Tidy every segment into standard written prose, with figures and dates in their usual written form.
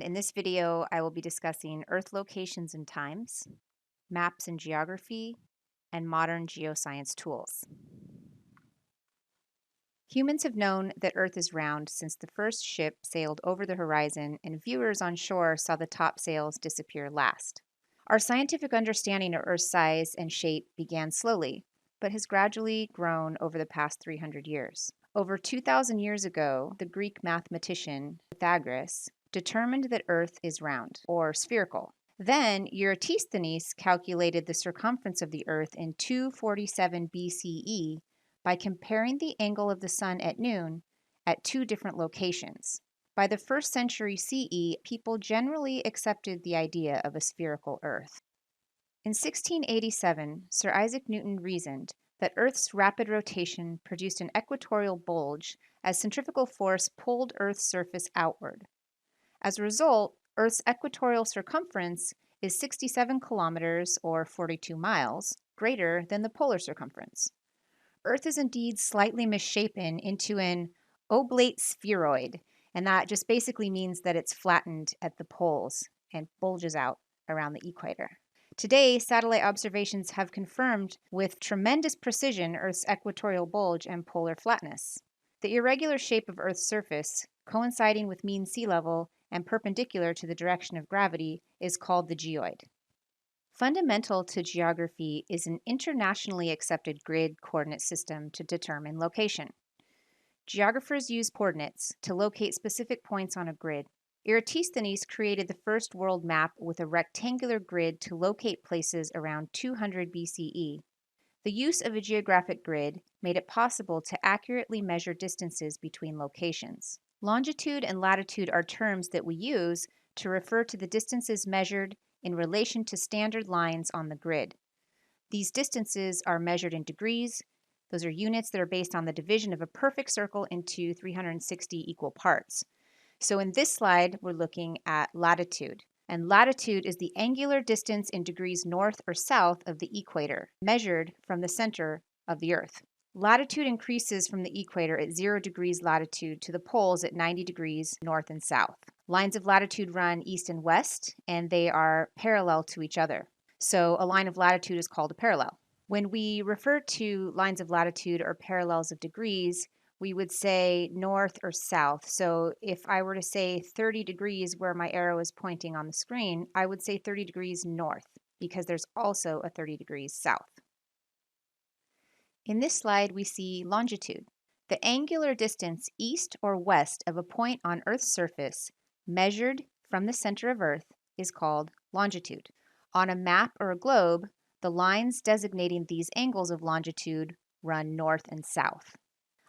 In this video, I will be discussing Earth locations and times, maps and geography, and modern geoscience tools. Humans have known that Earth is round since the first ship sailed over the horizon and viewers on shore saw the topsails disappear last. Our scientific understanding of Earth's size and shape began slowly, but has gradually grown over the past 300 years. Over 2,000 years ago, the Greek mathematician Pythagoras determined that Earth is round, or spherical. Then Eratosthenes calculated the circumference of the Earth in 247 BCE by comparing the angle of the sun at noon at two different locations. By the 1st century CE, people generally accepted the idea of a spherical Earth. In 1687, Sir Isaac Newton reasoned that Earth's rapid rotation produced an equatorial bulge as centrifugal force pulled Earth's surface outward. As a result, Earth's equatorial circumference is 67 kilometers, or 42 miles, greater than the polar circumference. Earth is indeed slightly misshapen into an oblate spheroid, and that just basically means that it's flattened at the poles and bulges out around the equator. Today, satellite observations have confirmed with tremendous precision Earth's equatorial bulge and polar flatness. The irregular shape of Earth's surface, coinciding with mean sea level and perpendicular to the direction of gravity, is called the geoid. Fundamental to geography is an internationally accepted grid coordinate system to determine location. Geographers use coordinates to locate specific points on a grid. Eratosthenes created the first world map with a rectangular grid to locate places around 200 BCE. The use of a geographic grid made it possible to accurately measure distances between locations. Longitude and latitude are terms that we use to refer to the distances measured in relation to standard lines on the grid. These distances are measured in degrees. Those are units that are based on the division of a perfect circle into 360 equal parts. So in this slide, we're looking at latitude. And latitude is the angular distance in degrees north or south of the equator, measured from the center of the Earth. Latitude increases from the equator at 0 degrees latitude to the poles at 90 degrees north and south. Lines of latitude run east and west, and they are parallel to each other. So a line of latitude is called a parallel. When we refer to lines of latitude or parallels of degrees, we would say north or south. So if I were to say 30 degrees where my arrow is pointing on the screen, I would say 30 degrees north because there's also a 30 degrees south. In this slide, we see longitude. The angular distance east or west of a point on Earth's surface measured from the center of Earth is called longitude. On a map or a globe, the lines designating these angles of longitude run north and south.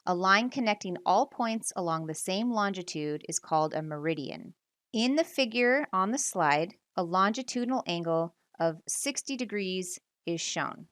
A line connecting all points along the same longitude is called a meridian. In the figure on the slide, a longitudinal angle of 60 degrees is shown.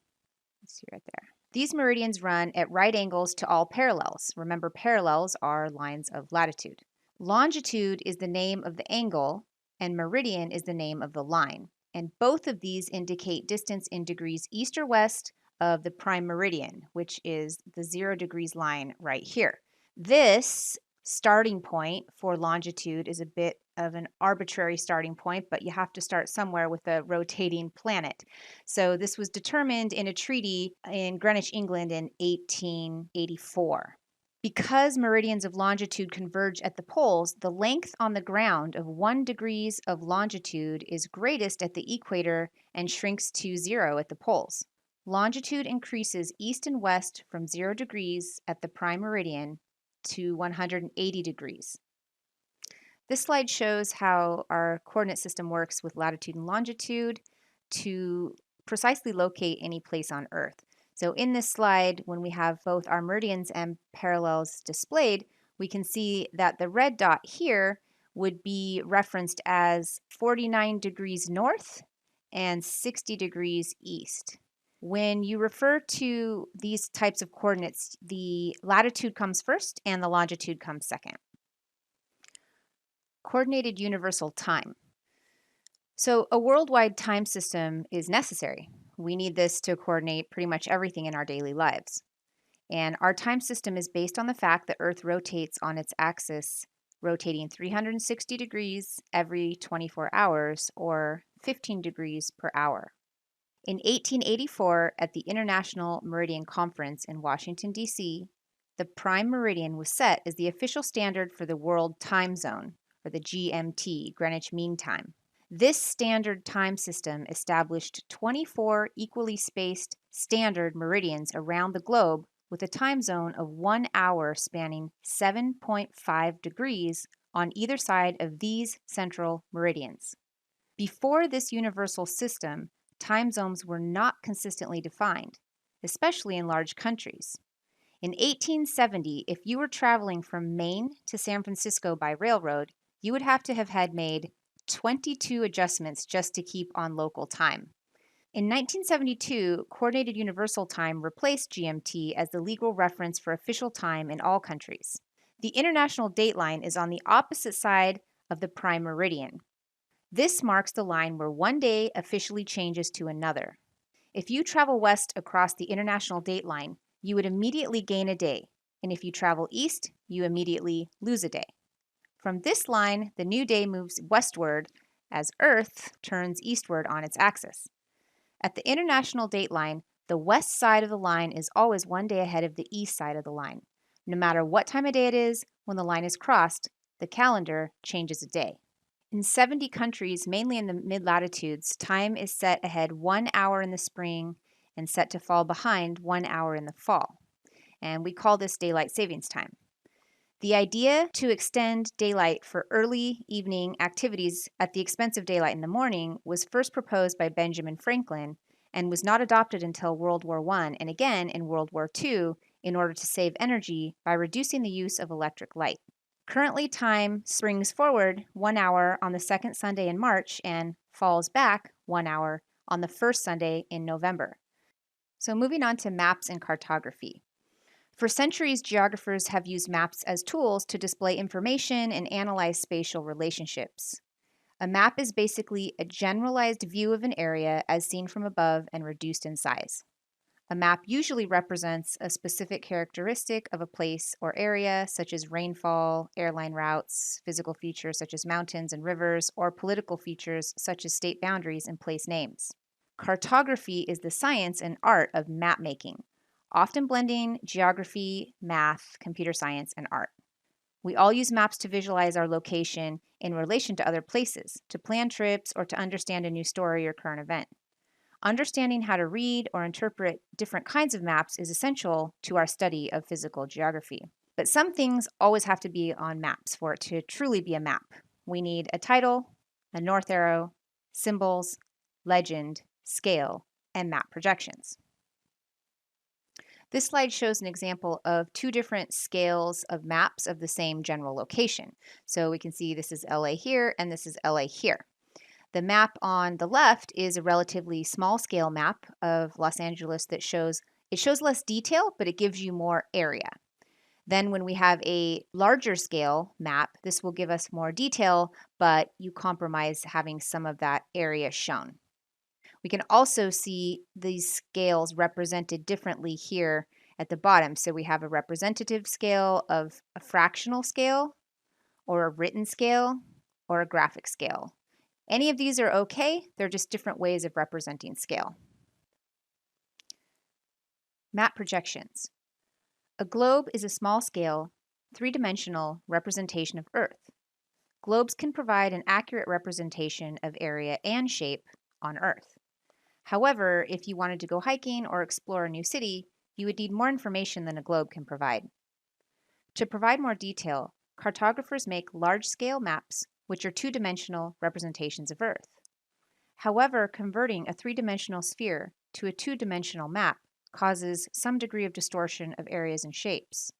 Let's see right there. These meridians run at right angles to all parallels. Remember, parallels are lines of latitude. Longitude is the name of the angle, and meridian is the name of the line. And both of these indicate distance in degrees east or west of the prime meridian, which is the 0 degrees line right here. This starting point for longitude is a bit of an arbitrary starting point, but you have to start somewhere with a rotating planet. So this was determined in a treaty in Greenwich, England in 1884. Because meridians of longitude converge at the poles, the length on the ground of 1 degrees of longitude is greatest at the equator and shrinks to 0 at the poles. Longitude increases east and west from 0 degrees at the prime meridian to 180 degrees. This slide shows how our coordinate system works with latitude and longitude to precisely locate any place on Earth. So in this slide, when we have both our meridians and parallels displayed, we can see that the red dot here would be referenced as 49 degrees north and 60 degrees east. When you refer to these types of coordinates, the latitude comes first and the longitude comes second. Coordinated universal time. So a worldwide time system is necessary. We need this to coordinate pretty much everything in our daily lives. And our time system is based on the fact that Earth rotates on its axis rotating 360 degrees every 24 hours, or 15 degrees per hour. In 1884, at the International Meridian Conference in Washington, D.C., the prime meridian was set as the official standard for the world time zone, or the GMT, Greenwich Mean Time. This standard time system established 24 equally spaced standard meridians around the globe with a time zone of 1 hour spanning 7.5 degrees on either side of these central meridians. Before this universal system, time zones were not consistently defined, especially in large countries. In 1870, if you were traveling from Maine to San Francisco by railroad, you would have to have had made 22 adjustments just to keep on local time. In 1972, Coordinated Universal Time replaced GMT as the legal reference for official time in all countries. The international dateline is on the opposite side of the prime meridian. This marks the line where one day officially changes to another. If you travel west across the international dateline, you would immediately gain a day, and if you travel east, you immediately lose a day. From this line, the new day moves westward as Earth turns eastward on its axis. At the international dateline, the west side of the line is always one day ahead of the east side of the line. No matter what time of day it is, when the line is crossed, the calendar changes a day. In 70 countries, mainly in the mid-latitudes, time is set ahead 1 hour in the spring and set to fall behind 1 hour in the fall. And we call this daylight savings time. The idea to extend daylight for early evening activities at the expense of daylight in the morning was first proposed by Benjamin Franklin and was not adopted until World War I and again in World War II in order to save energy by reducing the use of electric light. Currently, time springs forward 1 hour on the second Sunday in March and falls back 1 hour on the first Sunday in November. So moving on to maps and cartography. For centuries, geographers have used maps as tools to display information and analyze spatial relationships. A map is basically a generalized view of an area as seen from above and reduced in size. A map usually represents a specific characteristic of a place or area, such as rainfall, airline routes, physical features such as mountains and rivers, or political features such as state boundaries and place names. Cartography is the science and art of map making, often blending geography, math, computer science, and art. We all use maps to visualize our location in relation to other places, to plan trips, or to understand a new story or current event. Understanding how to read or interpret different kinds of maps is essential to our study of physical geography. But some things always have to be on maps for it to truly be a map. We need a title, a north arrow, symbols, legend, scale, and map projections. This slide shows an example of two different scales of maps of the same general location. So we can see this is LA here and this is LA here. The map on the left is a relatively small scale map of Los Angeles that shows less detail, but it gives you more area. Then when we have a larger scale map, this will give us more detail, but you compromise having some of that area shown. We can also see these scales represented differently here at the bottom. So we have a representative scale of a fractional scale, or a written scale, or a graphic scale. Any of these are okay, they're just different ways of representing scale. Map projections. A globe is a small-scale, three-dimensional representation of Earth. Globes can provide an accurate representation of area and shape on Earth. However, if you wanted to go hiking or explore a new city, you would need more information than a globe can provide. To provide more detail, cartographers make large-scale maps which are two-dimensional representations of Earth. However, converting a three-dimensional sphere to a two-dimensional map causes some degree of distortion of areas and shapes.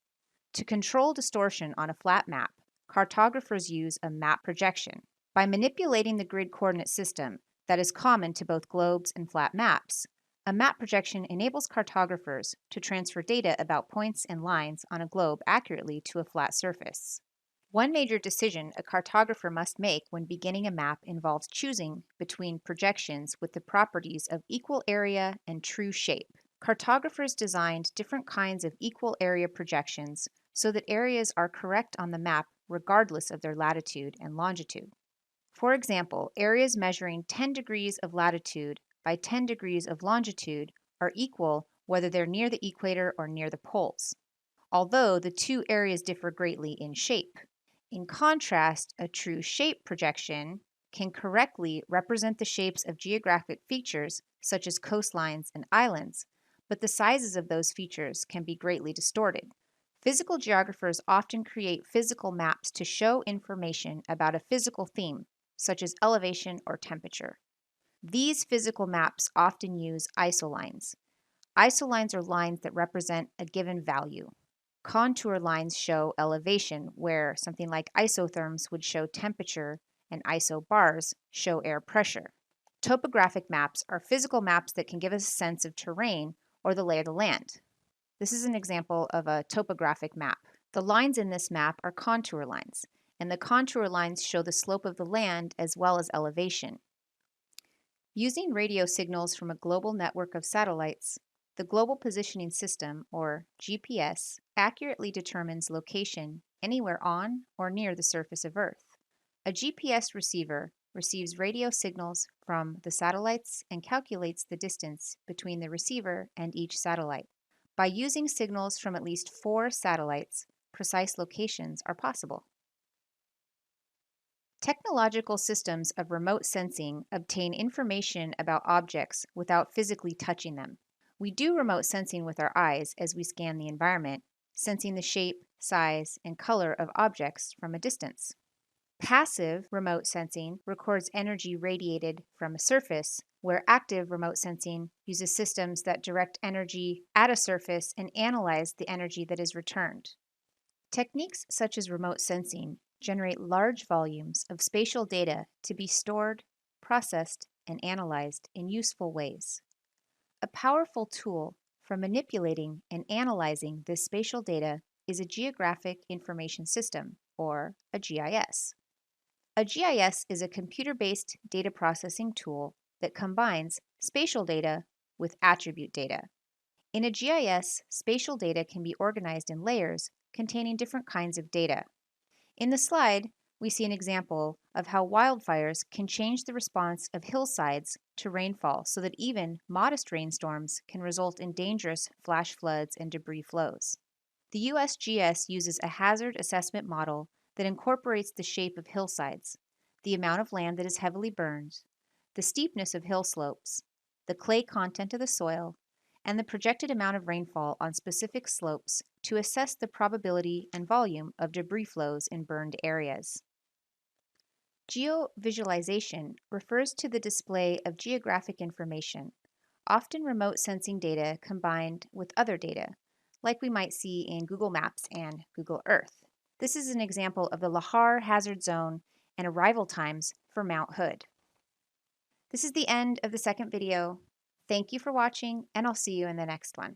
To control distortion on a flat map, cartographers use a map projection. By manipulating the grid coordinate system that is common to both globes and flat maps, a map projection enables cartographers to transfer data about points and lines on a globe accurately to a flat surface. One major decision a cartographer must make when beginning a map involves choosing between projections with the properties of equal area and true shape. Cartographers designed different kinds of equal area projections so that areas are correct on the map regardless of their latitude and longitude. For example, areas measuring 10 degrees of latitude by 10 degrees of longitude are equal whether they're near the equator or near the poles, although the two areas differ greatly in shape. In contrast, a true shape projection can correctly represent the shapes of geographic features such as coastlines and islands, but the sizes of those features can be greatly distorted. Physical geographers often create physical maps to show information about a physical theme, such as elevation or temperature. These physical maps often use isolines. Isolines are lines that represent a given value. Contour lines show elevation, where something like isotherms would show temperature and isobars show air pressure. Topographic maps are physical maps that can give us a sense of terrain or the lay of the land. This is an example of a topographic map. The lines in this map are contour lines, and the contour lines show the slope of the land as well as elevation. Using radio signals from a global network of satellites, the Global Positioning System, or GPS, accurately determines location anywhere on or near the surface of Earth. A GPS receiver receives radio signals from the satellites and calculates the distance between the receiver and each satellite. By using signals from at least 4 satellites, precise locations are possible. Technological systems of remote sensing obtain information about objects without physically touching them. We do remote sensing with our eyes as we scan the environment, sensing the shape, size, and color of objects from a distance. Passive remote sensing records energy radiated from a surface, where active remote sensing uses systems that direct energy at a surface and analyze the energy that is returned. Techniques such as remote sensing generate large volumes of spatial data to be stored, processed, and analyzed in useful ways. A powerful tool for manipulating and analyzing this spatial data is a Geographic Information System, or a GIS. A GIS is a computer-based data processing tool that combines spatial data with attribute data. In a GIS, spatial data can be organized in layers containing different kinds of data. In the slide, we see an example of how wildfires can change the response of hillsides to rainfall so that even modest rainstorms can result in dangerous flash floods and debris flows. The USGS uses a hazard assessment model that incorporates the shape of hillsides, the amount of land that is heavily burned, the steepness of hill slopes, the clay content of the soil, and the projected amount of rainfall on specific slopes to assess the probability and volume of debris flows in burned areas. Geovisualization refers to the display of geographic information, often remote sensing data combined with other data, like we might see in Google Maps and Google Earth. This is an example of the Lahar hazard zone and arrival times for Mount Hood. This is the end of the second video. Thank you for watching, and I'll see you in the next one.